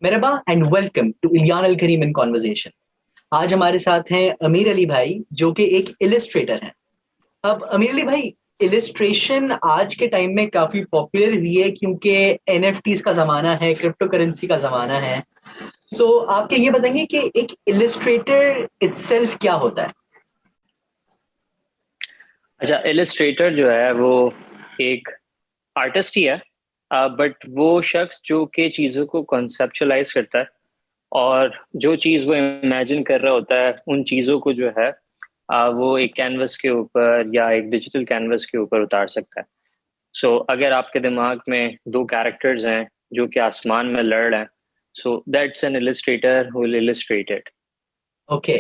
मेहरबा and welcome to Ilyan Al Karim in conversation. आज हमारे साथ हैं अमीर अली भाई जो कि एक इलिस्ट्रेटर हैं। अब अमीर अली भाई, इलिस्ट्रेशन आज के टाइम में काफी पॉपुलर हुई है क्योंकि एनएफटीज का जमाना है, क्रिप्टो करेंसी का जमाना है। आप क्या ये बताएंगे कि एक इलिस्ट्रेटर इटसेल्फ क्या होता है? अच्छा, इलस्ट्रेटर जो है वो एक आर्टिस्ट ही है। बट वो शख्स जो कि चीज़ों को कॉन्सेप्चुलाइज करता है और जो चीज़ वो इमेजिन कर रहा होता है उन चीज़ों को जो है वो एक कैनवस के ऊपर या एक डिजिटल कैनवस के ऊपर उतार सकता है। अगर आपके दिमाग में दो कैरेक्टर्स हैं जो कि आसमान में लड़ रहे हैं, so that's an Illustrator who will illustrate it. Okay.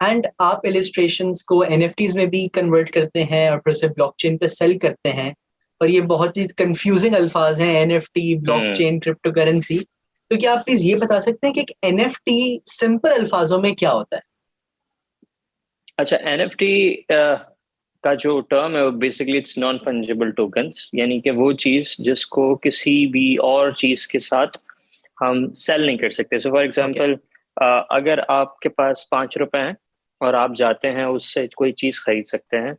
And आप इलिस्ट्रेशंस को एनएफटीज में भी कन्वर्ट करते हैं और फिर उसे ब्लॉकचेन पे सेल करते हैं। और ये बहुत ही कंफ्यूजिंग अल्फाज हैं, NFT, hmm. Blockchain, crypto currency. तो क्या आप प्लीज ये बता सकते हैं कि एक एनएफटी सिंपल अल्फाजों में क्या होता है? अच्छा, एनएफटी का जो टर्म है वो basically it's non fungible tokens, यानी कि वो चीज़ जिसको किसी भी और चीज़ के साथ हम सेल नहीं कर सकते। So for okay. एग्जांपल, अगर आपके पास 5 रुपए हैं और आप जाते हैं उससे कोई चीज़ खरीद सकते हैं,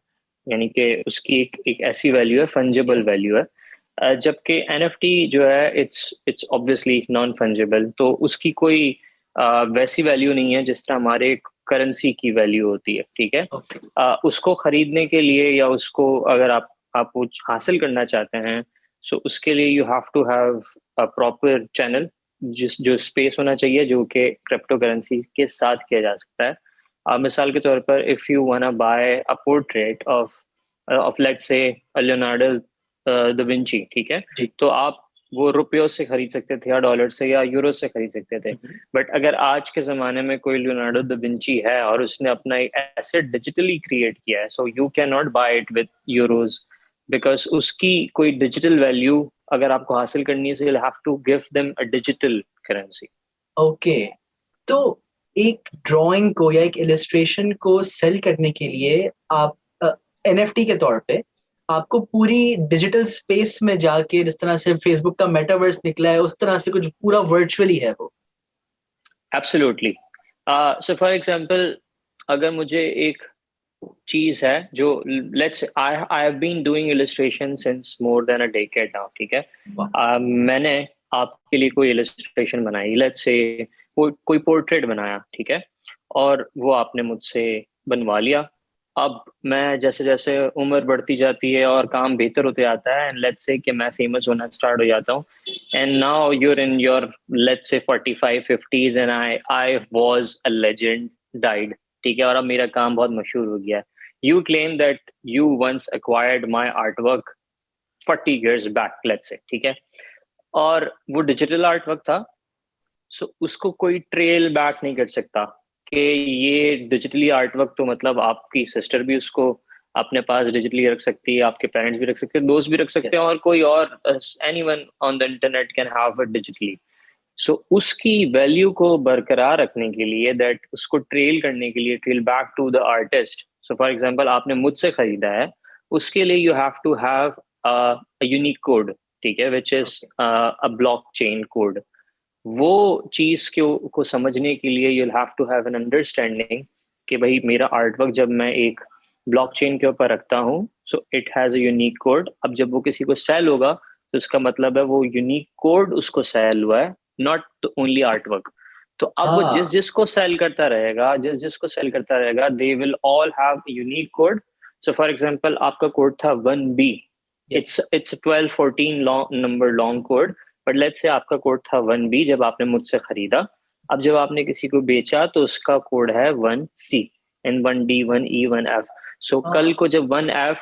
यानी कि उसकी एक ऐसी वैल्यू है, फंजिबल यस। वैल्यू है। जबकि एनएफटी जो है it's it's obviously non fungible, तो उसकी कोई वैसी वैल्यू नहीं है जिस तरह हमारे करेंसी की वैल्यू होती है। ठीक है। ओके। उसको खरीदने के लिए या उसको अगर आप कुछ हासिल करना चाहते हैं, सो उसके लिए you have to have a proper channel, जिस जो स्पेस होना चाहिए, जो कि क्रिप्टो करेंसी के साथ किया जा सकता है। मिसाल के तौर पर, if you wanna buy a portrait of let's say Leonardo da Vinci, ठीक है, जी। तो आप वो रुपयों से खरीद सकते थे या डॉलर से या यूरो से खरीद सकते थे। हम्म। बट अगर आज के ज़माने में कोई लियोनार्डो दा विंची है और उसने अपना एक एसेट डिजिटली क्रिएट किया है, so you can not buy it with euros, because उसकी कोई डिजिटल वैल्यू अगर आपको हासिल करनी है, so you have to give them a digital currency. Okay. तो एक ड्राइंग को या एक इलिस्ट्रेशन को सेल करने के लिए आप एनएफटी के तौर पे आपको पूरी डिजिटल स्पेस में जाके, जिस तरह से फेसबुक का मेटावर्स निकला है उस तरह से कुछ पूरा वर्चुअली है वो? एब्सोल्युटली। सो फॉर एग्जांपल, अगर मुझे एक चीज है जो, let's I I have been doing illustration since more than a decade now, ठीक है। वाह। मैंने आपके लिए कोई इलस्ट्रेशन बनाई, लेट्स से कोई पोर्ट्रेट बनाया, ठीक है, और वो आपने मुझसे बनवा लिया। अब मैं जैसे जैसे उम्र बढ़ती जाती है और काम बेहतर होते जाता है, एंड लेट्स से कि मैं फेमस होना स्टार्ट हो जाता हूँ, and now you're in your let's say 45 50s, and I was a legend, died, ठीक है, और अब मेरा काम बहुत मशहूर हो गया है। You claim that you once acquired my art work 40 years back, let's say, ठीक है, और वो डिजिटल आर्ट वर्क था। उसको कोई ट्रेल बैक नहीं कर सकता कि ये डिजिटली आर्ट वर्क, तो मतलब आपकी सिस्टर भी उसको अपने पास डिजिटली रख सकती है, आपके पेरेंट्स भी रख सकते हैं, दोस्त भी रख सकते यस। हैं, और कोई और anyone on the internet can have it digitally. उसकी वैल्यू को बरकरार रखने के लिए, दैट उसको ट्रेल करने के लिए, trail back to the artist. So for example, आपने मुझसे खरीदा है, उसके लिए you have to have a unique code, ठीक है, which is okay. A block chain code. वो चीज को समझने के लिए you have to have an understanding कि भाई मेरा आर्ट वर्क जब मैं एक ब्लॉकचेन के ऊपर रखता हूँ, so it has a unique code. अब जब वो किसी को सेल होगा, तो इसका मतलब है वो यूनिक कोड उसको सेल हुआ है, नॉट ओनली आर्ट वर्क। तो अब वो जिस हाँ। जिसको सेल करता रहेगा, जिस जिसको सेल करता रहेगा, they will all have unique code. So for example, आपका कोड था 1B। Yes. It's 12 14 long number long code, but let's say आपका कोड था 1B जब आपने मुझसे खरीदा। अब जब आपने किसी को बेचा तो उसका कोड है 1C, and 1D 1E 1F। कल हाँ। को जब 1F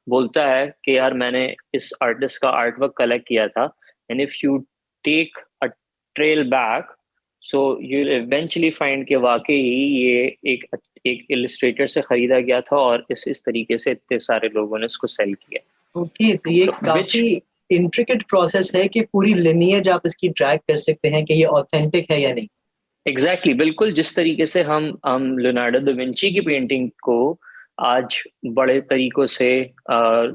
बोलता है कि यार मैंने इस आर्टिस्ट का आर्ट वर्क कलेक्ट किया था, and if you take a trail back, so you eventually find कि वाकई ही ये एक एक इलस्ट्रेटर से खरीदा गया था और इस तरीके से इतने सारे लोगों ने इसको सेल किया। ओके, तो ये तो विच काफी इंट्रिकेट प्रोसेस है कि पूरी लिनिएज आप इसकी ट्रैक कर सकते हैं कि ये ऑथेंटिक है या नहीं। एग्जैक्टली exactly, बिल्कुल जिस तरीके से हम लियोनार्डो दा विंची की पेंटिंग को आज बड़े तरीकों से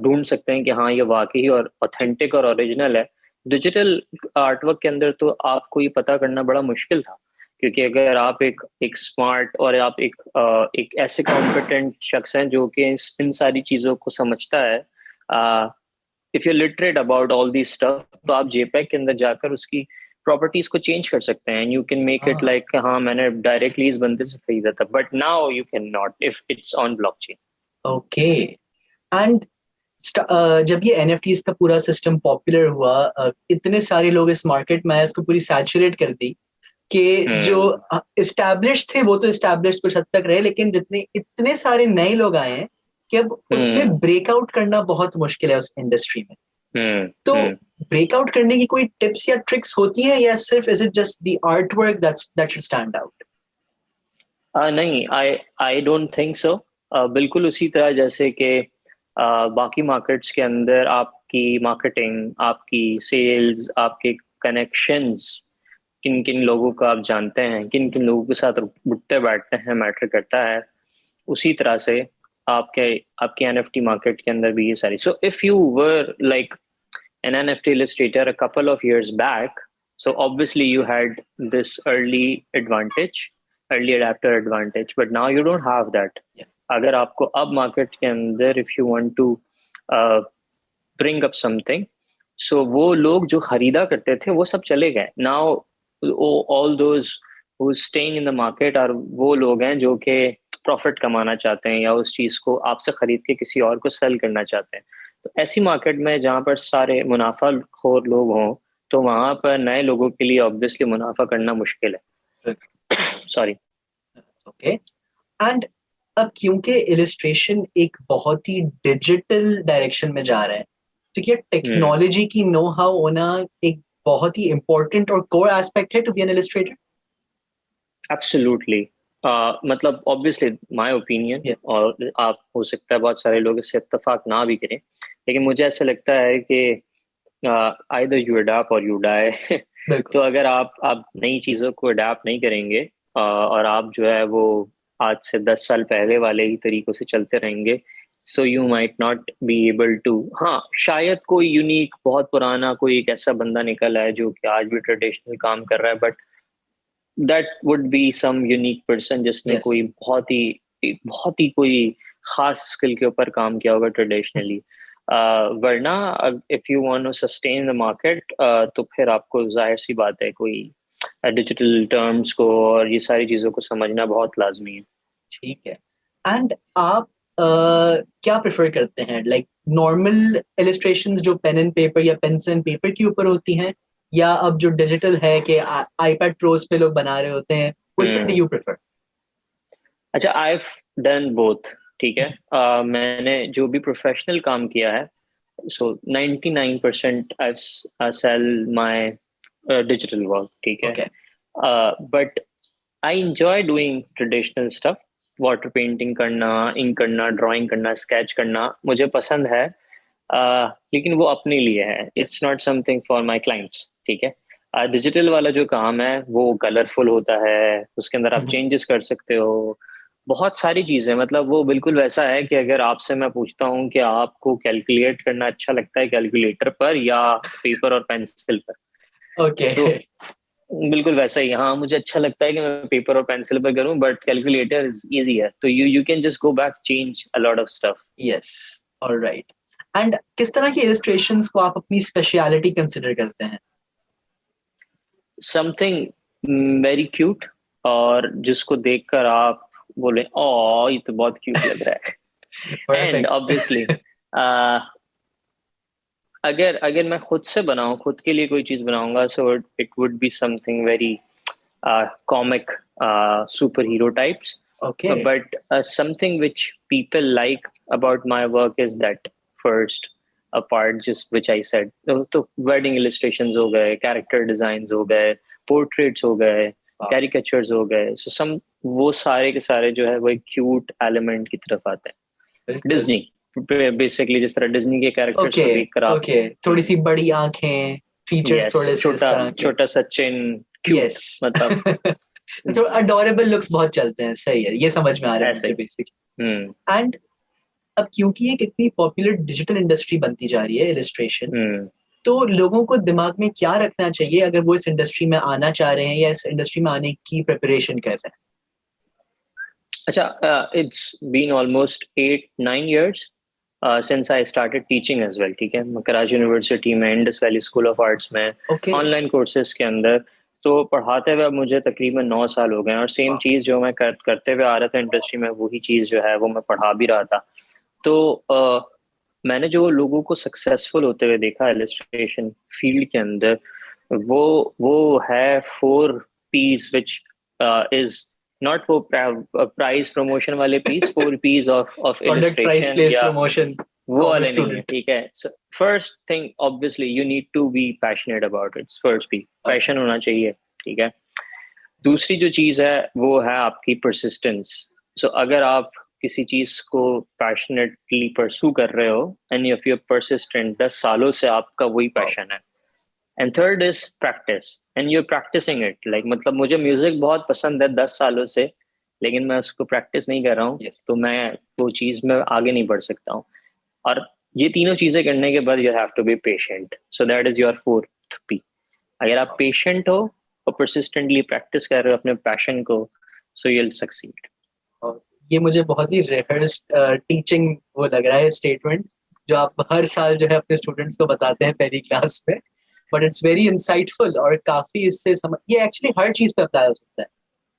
ढूंढ सकते हैं कि हाँ ये वाकई और ऑथेंटिक और ओरिजिनल है, डिजिटल आर्टवर्क के अंदर तो आपको ये पता करना बड़ा मुश्किल था, क्योंकि अगर आप एक स्मार्ट और आप एक ऐसे कॉम्पिटेंट शख्स हैं जो कि इन सारी चीज़ों को समझता है, if you literate about all the stuff, तो आप जेपैग के अंदर जाकर उसकी प्रॉपर्टीज को चेंज कर सकते हैं, and you can make it हाँ, लाइक हाँ मैंने डायरेक्टली इस बंदे से खरीदा था, but now you can not if it's on blockchain. Okay. And जब ये एनएफटीज का पूरा सिस्टम पॉपुलर हुआ, इतने सारे लोग इस मार्केट में आए, इसको पूरी सैचुरेट कर दी कि जो हम्म इस्टेब्लिश थे वो तो इस्टेब्लिश कुछ हद तक रहे, लेकिन जितने इतने सारे नए लोग आए हैं कि अब हम्म उसमें ब्रेकआउट करना बहुत मुश्किल है उस इंडस्ट्री में। हम्म तो हम्म ब्रेकआउट करने की कोई टिप्स या ट्रिक्स होती हैं, या सिर्फ is it just the art work that should stand out? नहीं, आई आई डोंट थिंक सो। बिल्कुल उसी तरह जैसे कि बाकी मार्केट्स के अंदर आपकी मार्केटिंग, आपकी सेल्स, आपके कनेक्शंस, किन किन लोगों को आप जानते हैं, किन किन लोगों के साथ उठते बैठते हैं, मैटर करता है। उसी तरह से आपके आपके एनएफटी मार्केट के अंदर भी ये सारी, so if you were like an NFT illustrator a couple of years back, so obviously you had this early adapter advantage, but now you don't have that. Yeah. अगर आपको अब मार्केट के अंदर if you want to bring up something, so वो लोग जो खरीदा करते थे वो सब चले गए। Now all those who staying in the market are वो लोग हैं जो कि प्रॉफिट कमाना चाहते हैं या उस चीज को आपसे खरीद के किसी और को सेल करना चाहते हैं। तो ऐसी मार्केट में जहाँ पर सारे मुनाफा खोर लोग हों, तो वहां पर नए लोगों के लिए ऑब्वियसली मुनाफा करना मुश्किल है। सॉरी। ओके। एंड अब क्योंकि इलिस्ट्रेशन एक बहुत ही डिजिटल डायरेक्शन में जा रहा है, तो क्या टेक्नोलॉजी की नो हाउ होना एक बहुत ही इंपॉर्टेंट और कोर एस्पेक्ट है to be an illustrator? Absolutely. मतलब ऑब्वियसली माय ओपिनियन, और आप हो सकता है बहुत सारे लोग इससे इत्तेफाक ना भी करें, लेकिन मुझे ऐसा लगता है कि आइदर यू अडॉप्ट और यू डाई। तो अगर आप नई चीज़ों को अडॉप्ट नहीं करेंगे, और आप जो है वो आज से 10 साल पहले वाले ही तरीकों से चलते रहेंगे, so you might not be able to, हाँ शायद कोई यूनिक बहुत पुराना कोई एक ऐसा बंदा निकल आए जो कि आज भी ट्रेडिशनल काम कर रहा है, but that would be some unique person जिसने Yes. कोई बहुत ही कोई खास स्किल के ऊपर काम किया होगा ट्रेडिशनली। वरना if you want to sustain the market, तो फिर आपको जाहिर सी बात है कोई डिजिटल टर्म्स को और ये सारी चीजों को समझना बहुत लाजमी है। ठीक है। एंड आप क्या प्रेफर करते हैं, लाइक नॉर्मल इलिस्ट्रेशंस जो पेन एंड पेपर या पेंसिल एंड पेपर के ऊपर होती हैं, या अब जो डिजिटल है कि आईपैड प्रोज पे लोग बना रहे होते हैं, which one do you prefer? अच्छा, आई हैव डन बोथ। ठीक है, मैंने जो भी प्रोफेशनल काम किया है, so 99% I sell my digital work, ठीक है। Okay. But I enjoy doing traditional stuff, water painting करना, इंक करना, ड्राइंग करना, स्केच करना मुझे पसंद है, लेकिन वो अपने लिए है, it's not something for my clients. ठीक है, डिजिटल वाला जो काम है वो कलरफुल होता है, उसके अंदर आप चेंजेस कर सकते हो, बहुत सारी चीजें, मतलब वो बिल्कुल वैसा है कि अगर आपसे मैं पूछता हूँ कि आपको कैलकुलेट करना अच्छा लगता है कैलकुलेटर पर या पेपर और पेंसिल पर, ओके। तो बिल्कुल वैसा ही। हाँ मुझे अच्छा लगता है कि मैं पेपर और पेंसिल पर करूं, बट कैलकुलेटर इज इजी है, तो you can just go back change a lot of stuff. Yes, alright. And किस तरह की इलिस्ट्रेशंस को आप अपनी स्पेशलिटी कंसिडर करते हैं? समथिंग वेरी क्यूट, और जिसको देखकर आप बोले ओ ये तो बहुत क्यूट लग रहा है। And perfect. ऑब्वियसली अगर अगर मैं खुद से बनाऊं, खुद के लिए कोई चीज बनाऊंगा, so it would be something very comic superhero types. Okay. But something which people like about my work is that first a part just which I said. तो wedding illustrations हो गए, character designs हो गए, portraits हो गए, caricatures हो गए. So some वो सारे के सारे जो है वो एक cute element की तरफ आते हैं। Disney बेसिकली जिस तरह डिज्नी के कैरेक्टर्स को देखकर आप ओके, थोड़ी सी बड़ी आंखें, फीचर्स थोड़े से इस तरह के। छोटा सचिन क्यूट, मतलब तो अडोरेबल लुक्स बहुत चलते हैं, सही है, ये समझ में आ रहा है मुझे बेसिकली। एंड अब क्योंकि ये कितनी पॉपुलर डिजिटल इंडस्ट्री बनती जा रही है इलिस्ट्रेशन, तो लोगों को दिमाग में क्या रखना चाहिए अगर वो इस इंडस्ट्री में आना चाह रहे हैं या इस इंडस्ट्री में आने की प्रिपरेशन कर रहे हैं? अच्छा, it's been almost 8-9 years since I started teaching as well. ठीक है, मैं कराची यूनिवर्सिटी में Indus valley school of arts में ओके। ऑनलाइन कोर्सेज के अंदर तो पढ़ाते हुए अब मुझे तकरीबन 9 साल हो गए हैं, और सेम चीज़ जो मैं करते हुए आ रहा था इंडस्ट्री में, वही चीज़ जो है वो मैं पढ़ा भी रहा था। तो मैंने जो लोगों को सक्सेसफुल होते हुए देखा इलस्ट्रेशन फील्ड के अंदर, वो है 4 P's विच इज नॉट वो प्राइस प्रमोशन वाले P's, 4 P's of product, price, illustration place, या प्रमोशन, वो कॉमर्स वाले नहीं है। स्टूडेंट। ठीक है, first thing obviously you need to be passionate about it, first P passion होना चाहिए। ठीक है, दूसरी जो चीज है वो है आपकी परसिस्टेंस। सो अगर आप किसी चीज को पैशनेटली परसू कर रहे हो एंड इफ यू परसिस्टेंट, 10 सालों से आपका वही पैशन है। And third is practice, and you practising it, like मतलब मुझे म्यूजिक बहुत पसंद है 10 सालों से, लेकिन मैं उसको प्रैक्टिस नहीं कर रहा हूँ, Yes. तो मैं वो चीज में आगे नहीं बढ़ सकता हूँ। और ये तीनों चीजें करने के बाद you have to be patient, so that is your 4th P। अगर आप पेशेंट हो और परसिस्टेंटली प्रैक्टिस कर रहे हो अपने पैशन को, सो यू विल सक्सीड। और ये मुझे बहुत ही रिहर्स टीचिंग वो लग रहा है स्टेटमेंट, जो आप हर साल जो है अपने स्टूडेंट्स को बताते हैं पहली क्लास में, बट इट्स वेरी इंसाइटफुल और काफी इससे समझ, ये एक्चुअली हर चीज पे अप्लाई हो सकता है,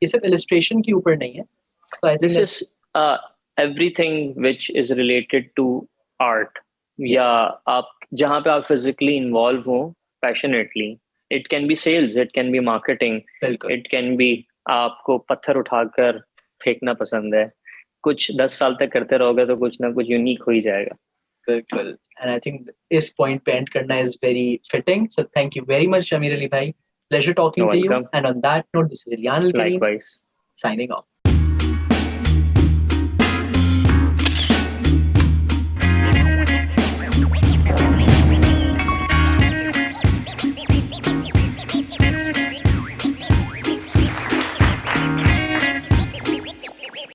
ये सिर्फ इलस्ट्रेशन के ऊपर नहीं है। तो I this think is everything which is related to art, या आप जहाँ पे आप फिजिकली इन्वॉल्व हो passionately, it can be sales, it can be marketing, बिल्कुल इट कैन बी आपको पत्थर उठाकर फेंकना पसंद है, कुछ 10 साल तक करते रहोगे तो कुछ ना कुछ यूनिक हो ही जाएगा। बिल्कुल। एंड आई थिंक इस पॉइंट पे एंड करना is very fitting, so thank you very much Amir Ali भाई, pleasure talking to you, welcome, and on that note this is Ilyan Al Karim likewise. signing off.